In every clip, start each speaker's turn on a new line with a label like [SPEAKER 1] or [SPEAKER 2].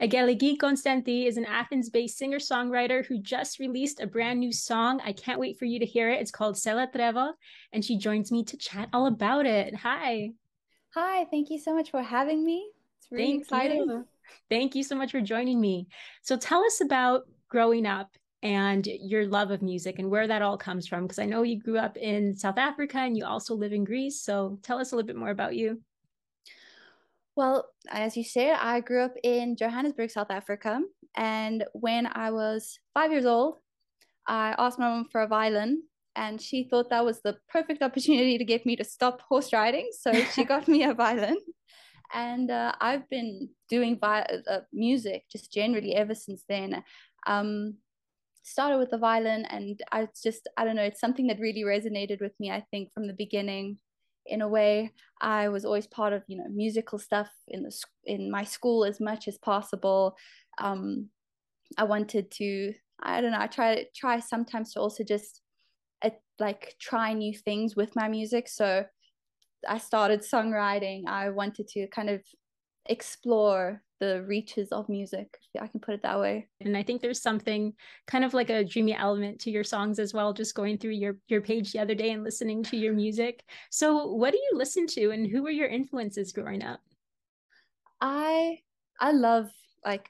[SPEAKER 1] Aggeliki Konstanti is an Athens-based singer-songwriter who just released a brand new song. I can't wait for you to hear it. It's called Latrevo, and she joins me to chat all about it. Hi.
[SPEAKER 2] Hi, thank you so much for having me. It's really
[SPEAKER 1] Thank
[SPEAKER 2] exciting.
[SPEAKER 1] you. Thank you so much for joining me. So tell us about growing up and your love of music and where that all comes from, because I know you grew up in South Africa and you also live in Greece. So tell us a little bit more about you.
[SPEAKER 2] Well, as you said, I grew up in Johannesburg, South Africa. And when I was 5 years old, I asked my mom for a violin, and she thought that was the perfect opportunity to get me to stop horse riding. So she got me a violin. And I've been doing music just generally ever since then. Um, Started with the violin, and I don't know, it's something that really resonated with me, I think, from the beginning. In a way, I was always part of, musical stuff in my school as much as possible. I wanted to, I don't know, I try sometimes to also just like try new things with my music. So I started songwriting. I wanted to kind of explore the reaches of music, if I can put it that way.
[SPEAKER 1] And I think there's something kind of like a dreamy element to your songs as well, just going through your page the other day and listening to your music. So what do you listen to and who were your influences growing up?
[SPEAKER 2] I I love like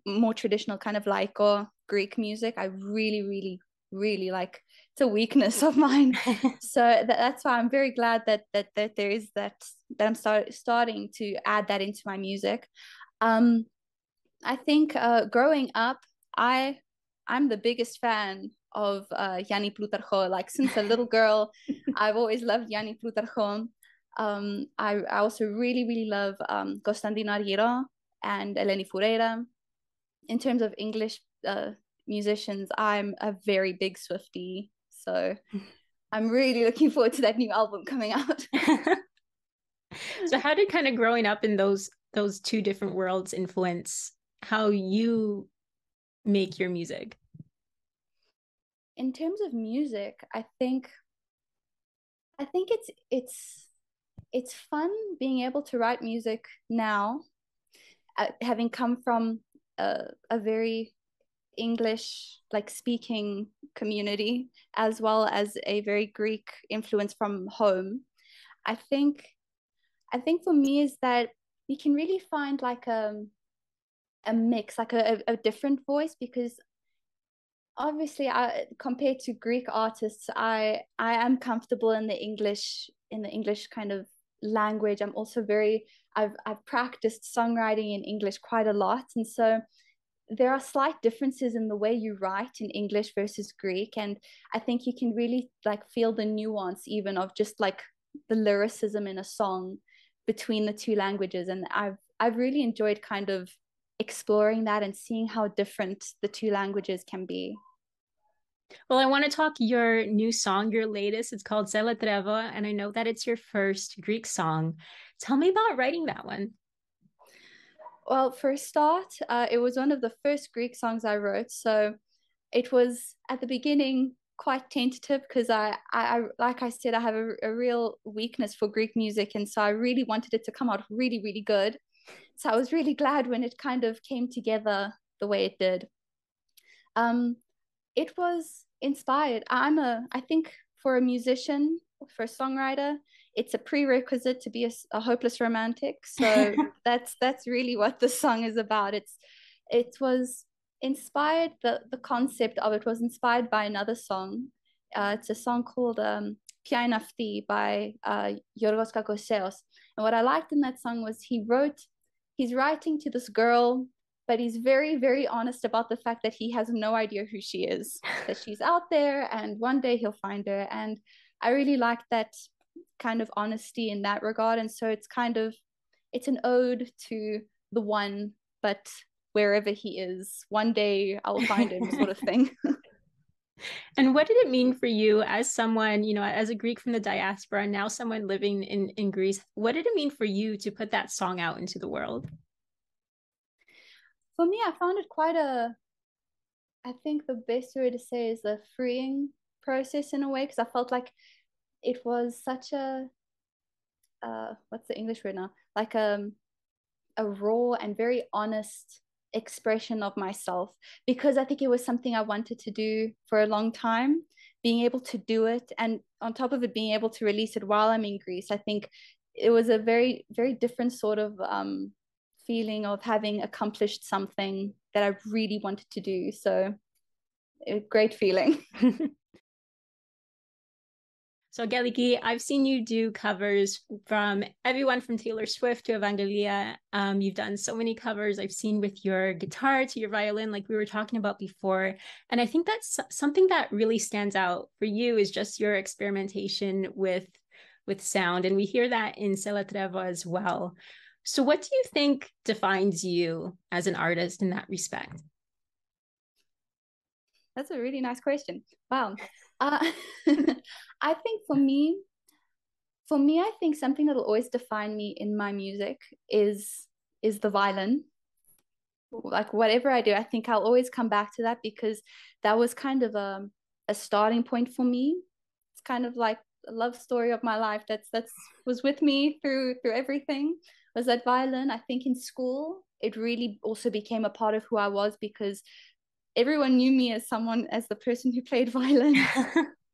[SPEAKER 2] more traditional kind of like or Greek music. I really, really, really like. It's a weakness of mine. So that's why I'm very glad that there is that I'm starting to add that into my music. Um, I think growing up, I I'm the biggest fan of Yanni Plutarcho. Like since a little girl, I've always loved Yanni Plutarcho. I also really, really love Costantino Arguero and Eleni Foureira. In terms of English musicians, I'm a very big Swiftie. So I'm really looking forward to that new album coming out.
[SPEAKER 1] So how did kind of growing up in those two different worlds influence how you make your music?
[SPEAKER 2] In terms of music, I think it's fun being able to write music now, having come from a very English like speaking community as well as a very Greek influence from home. I think I think for me is that you can really find like a mix, like a different voice, because obviously compared to Greek artists, I am comfortable in the English kind of language. I'm also very I've practiced songwriting in English quite a lot, and so there are slight differences in the way you write in English versus Greek. And I think you can really like feel the nuance even of just like the lyricism in a song between the two languages. And I've really enjoyed kind of exploring that and seeing how different the two languages can be.
[SPEAKER 1] Well, I want to talk your new song, your latest. It's called Latrevo, and I know that it's your first Greek song. Tell me about writing that one.
[SPEAKER 2] Well, for a start, it was one of the first Greek songs I wrote. So it was at the beginning quite tentative because I like I said, I have a real weakness for Greek music. And so I really wanted it to come out really, really good. So I was really glad when it kind of came together the way it did. Um, it was inspired. I think for a musician, for a songwriter, it's a prerequisite to be a hopeless romantic. So that's really what the song is about. It was inspired, the concept of it was inspired by another song. It's a song called Pia Nafti by Yorgos Kakouseos. And what I liked in that song was he's writing to this girl, but he's very, very honest about the fact that he has no idea who she is, that she's out there and one day he'll find her. And I really like that kind of honesty in that regard. And so it's an ode to the one, but wherever he is, one day I'll find him, sort of thing.
[SPEAKER 1] And what did it mean for you as someone, as a Greek from the diaspora and now someone living in Greece? What did it mean for you to put that song out into the world?
[SPEAKER 2] For me, I found it I think the best way to say is a freeing process in a way, because I felt like it was such a, what's the English word now? Like a raw and very honest expression of myself, because I think it was something I wanted to do for a long time. Being able to do it, and on top of it, being able to release it while I'm in Greece, I think it was a very, very different sort of feeling of having accomplished something that I really wanted to do. So a great feeling.
[SPEAKER 1] So Aggeliki, I've seen you do covers from everyone from Taylor Swift to Evangelia. You've done so many covers I've seen with your guitar to your violin, like we were talking about before. And I think that's something that really stands out for you is just your experimentation with sound. And we hear that in Latrevo as well. So what do you think defines you as an artist in that respect?
[SPEAKER 2] That's a really nice question. Wow. I think for me, I think something that will always define me in my music is the violin. Like whatever I do, I think I'll always come back to that, because that was kind of a starting point for me. It's kind of like a love story of my life that's was with me through everything, was that violin. I think in school it really also became a part of who I was, because everyone knew me as the person who played violin.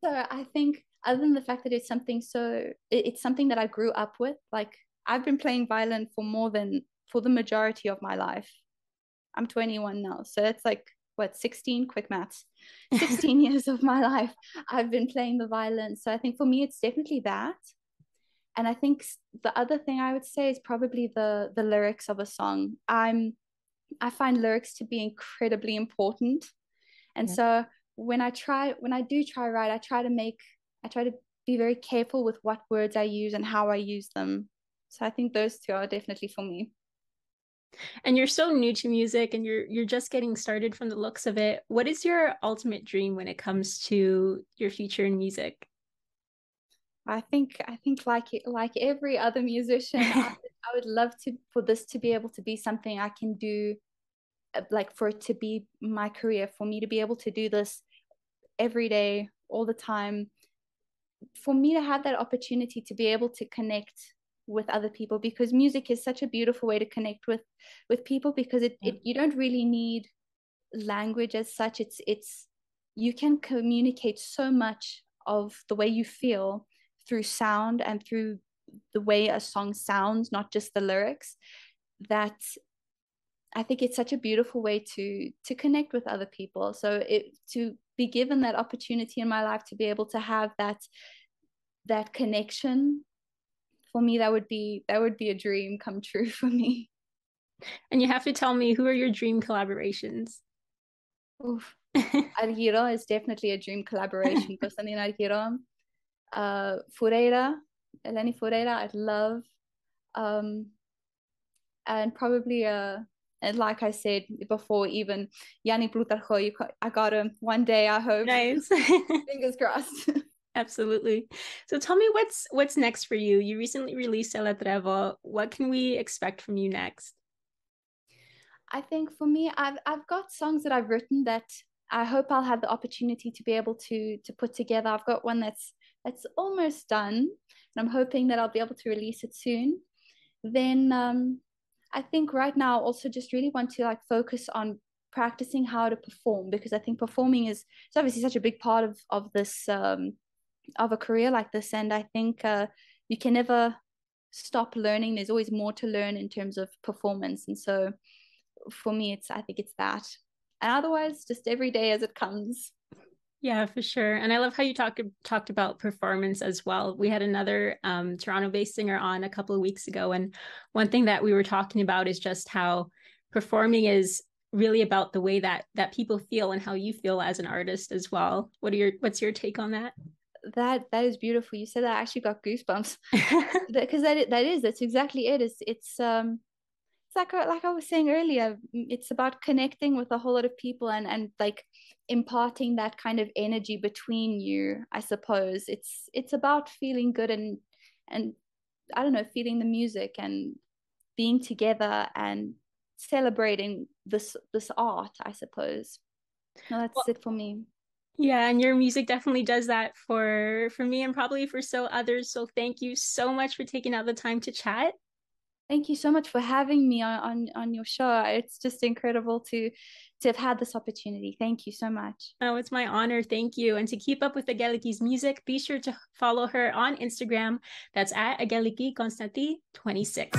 [SPEAKER 2] So I think, other than the fact that it's something that I grew up with, like I've been playing violin for the majority of my life. I'm 21 now, so it's like what, 16, quick maths, 16 years of my life I've been playing the violin. So I think for me it's definitely that. And I think the other thing I would say is probably the lyrics of a song. I find lyrics to be incredibly important. And so when I do try write, I try to be very careful with what words I use and how I use them. So I think those two are definitely for me.
[SPEAKER 1] And you're so new to music and you're just getting started from the looks of it. What is your ultimate dream when it comes to your future in music?
[SPEAKER 2] I think like every other musician, I would love for this to be able to be something I can do, like for it to be my career, for me to be able to do this every day, all the time, for me to have that opportunity to be able to connect with other people, because music is such a beautiful way to connect with people, because you don't really need language as such. It's you can communicate so much of the way you feel through sound and through the way a song sounds, not just the lyrics, that I think it's such a beautiful way to connect with other people. So to be given that opportunity in my life to be able to have that connection, for me, that would be a dream come true for me.
[SPEAKER 1] And you have to tell me, who are your dream collaborations?
[SPEAKER 2] Oof. Argiro is definitely a dream collaboration. Konstantin Argiro, Fureira, Eleni Fureira, I'd love, and probably and like I said before, even Yanni Plutarcho. I got him one day, I hope.
[SPEAKER 1] Nice.
[SPEAKER 2] Fingers crossed.
[SPEAKER 1] Absolutely. So tell me what's next for you. You recently released Latrevo. What can we expect from you next?
[SPEAKER 2] I think for me, I've got songs that I've written that I hope I'll have the opportunity to be able to put together. I've got one that's almost done, and I'm hoping that I'll be able to release it soon. Then I think right now I also just really want to like focus on practicing how to perform, because I think performing is obviously such a big part of this of a career like this, and I think you can never stop learning. There's always more to learn in terms of performance, and so for me I think it's that, and otherwise just every day as it comes.
[SPEAKER 1] Yeah, for sure. And I love how you talked about performance as well. We had another Toronto-based singer on a couple of weeks ago, and one thing that we were talking about is just how performing is really about the way that people feel and how you feel as an artist as well. What's your take on that?
[SPEAKER 2] That is beautiful. You said that, I actually got goosebumps because that's exactly it. It's like I was saying earlier, it's about connecting with a whole lot of people and like imparting that kind of energy between you. I suppose it's about feeling good and I don't know, feeling the music and being together and celebrating this art, I suppose. No, that's it for me.
[SPEAKER 1] Yeah, and your music definitely does that for me and probably for so others. So thank you so much for taking out the time to chat.
[SPEAKER 2] Thank you so much for having me on your show. It's just incredible to have had this opportunity. Thank you so much.
[SPEAKER 1] Oh, it's my honor. Thank you. And to keep up with Aggeliki's music, be sure to follow her on Instagram. That's at Aggeliki Konstanti 26.